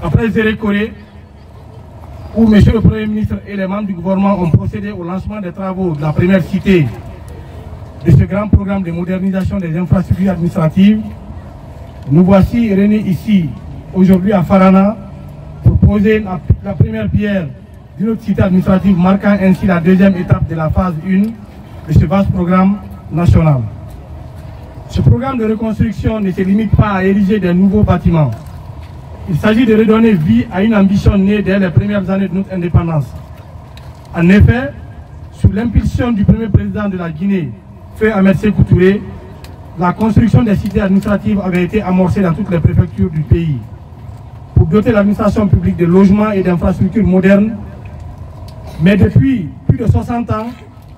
après Zéré Corée, où M. le Premier ministre et les membres du gouvernement ont procédé au lancement des travaux de la première cité de ce grand programme de modernisation des infrastructures administratives, nous voici réunis ici, aujourd'hui à Farana, pour poser la première pierre d'une autre cité administrative, marquant ainsi la deuxième étape de la phase 1 de ce vaste programme national. Ce programme de reconstruction ne se limite pas à ériger des nouveaux bâtiments. Il s'agit de redonner vie à une ambition née dès les premières années de notre indépendance. En effet, sous l'impulsion du premier président de la Guinée, Feu Ahmed Sékou Touré, la construction des cités administratives avait été amorcée dans toutes les préfectures du pays pour doter l'administration publique de logements et d'infrastructures modernes. Mais depuis plus de 60 ans,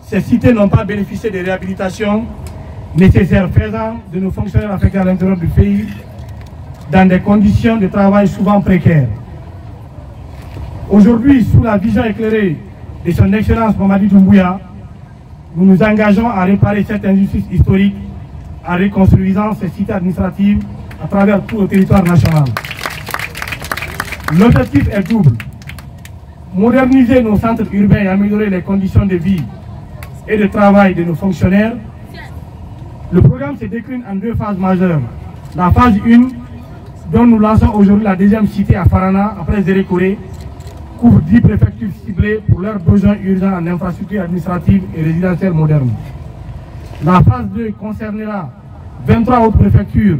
ces cités n'ont pas bénéficié des réhabilitations nécessaires, faisant de nos fonctionnaires affectés à l'intérieur du pays dans des conditions de travail souvent précaires. Aujourd'hui, sous la vision éclairée de son Excellence Mamadi Doumbouya, nous nous engageons à réparer cette injustice historique en reconstruisant ces cités administratives à travers tout le territoire national. L'objectif est double: moderniser nos centres urbains et améliorer les conditions de vie et de travail de nos fonctionnaires. Le programme se décline en deux phases majeures. La phase 1, dont nous lançons aujourd'hui la deuxième cité à Farana, après Zéré Corée, couvre 10 préfectures ciblées pour leurs besoins urgents en infrastructures administratives et résidentielles modernes. La phase 2 concernera 23 autres préfectures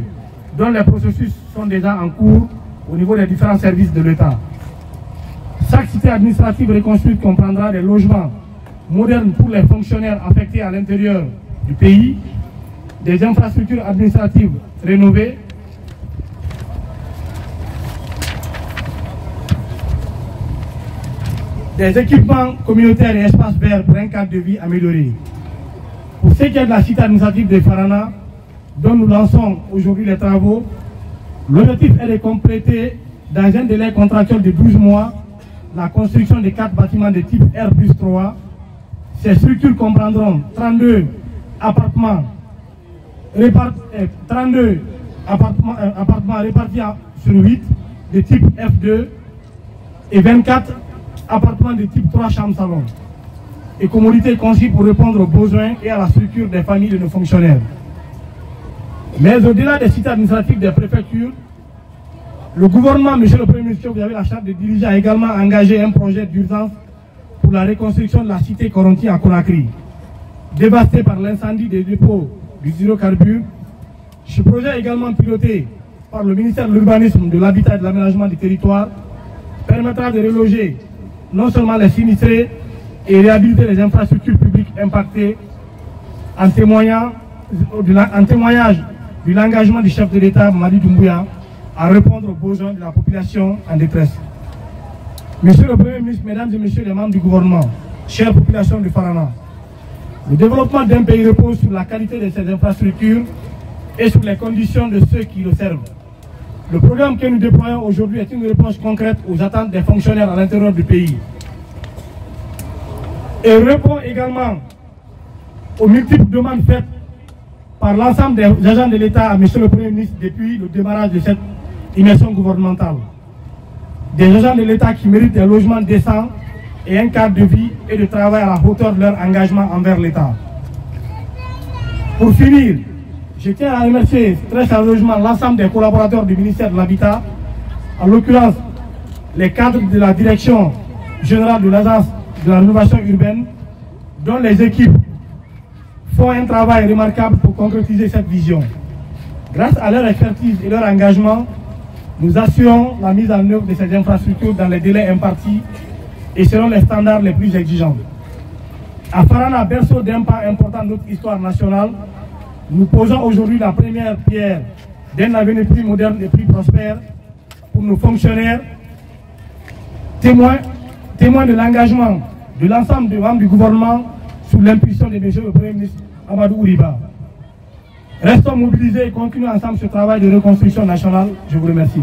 dont les processus sont déjà en cours au niveau des différents services de l'État. Chaque cité administrative reconstruite comprendra des logements modernes pour les fonctionnaires affectés à l'intérieur du pays, des infrastructures administratives rénovées, des équipements communautaires et espaces verts pour un cadre de vie amélioré. Pour ce qui est de la cité administrative de Farana, dont nous lançons aujourd'hui les travaux, l'objectif est de compléter dans un délai contractuel de 12 mois la construction de 4 bâtiments de type R+3. Ces structures comprendront 32 appartements répartis sur 8 de type F2 et 24 appartements de type 3 chambres-salons et commodités conçues pour répondre aux besoins et à la structure des familles de nos fonctionnaires. Mais au-delà des sites administratifs des préfectures, le gouvernement, monsieur le Premier ministre, que vous avez la charge de diriger, a également engagé un projet d'urgence pour la reconstruction de la cité Koronti à Conakry, dévastée par l'incendie des dépôts du hydrocarbure. Ce projet est également piloté par le ministère de l'Urbanisme, de l'Habitat et de l'Aménagement du Territoire, permettra de reloger non seulement les sinistrés et réhabiliter les infrastructures publiques impactées, en témoignage de l'engagement du chef de l'État, Mamadi Doumbouya, à répondre aux besoins de la population en détresse. Monsieur le Premier ministre, Mesdames et Messieurs les membres du gouvernement, chère population de Farana, le développement d'un pays repose sur la qualité de ses infrastructures et sur les conditions de ceux qui le servent. Le programme que nous déployons aujourd'hui est une réponse concrète aux attentes des fonctionnaires à l'intérieur du pays et répond également aux multiples demandes faites par l'ensemble des agents de l'État à Monsieur le Premier ministre depuis le démarrage de cette immersion gouvernementale. Des agents de l'État qui méritent des logements décents et un cadre de vie et de travail à la hauteur de leur engagement envers l'État. Pour finir, je tiens à remercier très sérieusement l'ensemble des collaborateurs du ministère de l'Habitat, en l'occurrence les cadres de la direction générale de l'Agence de la rénovation urbaine, dont les équipes font un travail remarquable pour concrétiser cette vision. Grâce à leur expertise et leur engagement, nous assurons la mise en œuvre de ces infrastructures dans les délais impartis et selon les standards les plus exigeants. À Farana, berceau d'un pas important de notre histoire nationale, nous posons aujourd'hui la première pierre d'un avenir plus moderne et plus prospère pour nos fonctionnaires, témoins de l'engagement de l'ensemble des membres du gouvernement sous l'impulsion de M. le Premier ministre Amadou Ouriba. Restons mobilisés et continuons ensemble ce travail de reconstruction nationale. Je vous remercie.